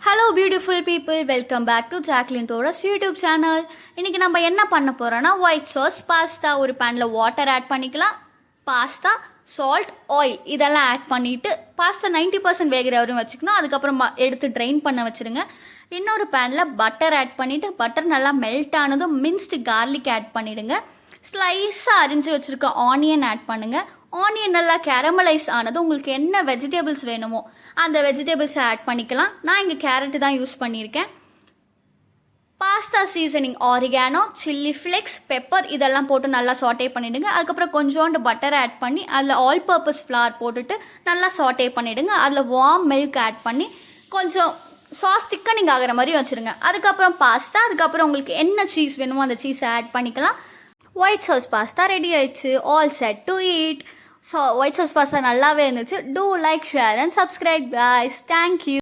Hello beautiful people, welcome back to Jacqueline Torres YouTube channel. இன்றைக்கி நம்ம என்ன பண்ண போகிறோன்னா ஒயிட் சாஸ் பாஸ்தா. ஒரு பேனில் வாட்டர் ஆட் பண்ணிக்கலாம். பாஸ்தா, சால்ட், ஆயில் இதெல்லாம் ஆட் பண்ணிவிட்டு பாஸ்தா 90% வேகிற வரையும் வச்சுக்கணும். அதுக்கப்புறம் எடுத்து ட்ரைன் பண்ண வச்சுருங்க. இன்னொரு பேனில் பட்டர் ஆட் பண்ணிவிட்டு பட்டர் நல்லா மெல்ட் ஆனதும் மின்ஸ்டு கார்லிக் ஆட் பண்ணிவிடுங்க. ஸ்லைஸாக அரிஞ்சு வச்சுருக்க ஆனியன் ஆட் பண்ணுங்கள். ஆனியன் நல்லா கேரமலைஸ் ஆனது உங்களுக்கு என்ன வெஜிடபிள்ஸ் வேணுமோ அந்த வெஜிடபிள்ஸை ஆட் பண்ணிக்கலாம். நான் இங்கே கேரட்டு தான் யூஸ் பண்ணியிருக்கேன். Pasta seasoning, oregano, chilli flakes, pepper இதெல்லாம் போட்டு நல்லா சாட்டே பண்ணிவிடுங்க. அதுக்கப்புறம் கொஞ்சோண்டு பட்டர் ஆட் பண்ணி அதில் ஆல் பர்பஸ் ஃப்ளார் போட்டுட்டு நல்லா சாட்டே பண்ணிவிடுங்க. அதில் வார்ம் மில்க் ஆட் பண்ணி கொஞ்சம் சாஸ் திக்கனிங் ஆகிற மாதிரி வச்சுருங்க. அதுக்கப்புறம் பாஸ்தா, அதுக்கப்புறம் உங்களுக்கு என்ன சீஸ் வேணுமோ அந்த சீஸை ஆட் பண்ணிக்கலாம். ஒயிட் சாஸ் பாஸ்தா ரெடி ஆயிடுச்சு. All set to eat. So white sauce pasta நல்லாவே இருந்துச்சு. Do like, share and subscribe guys. Thank you.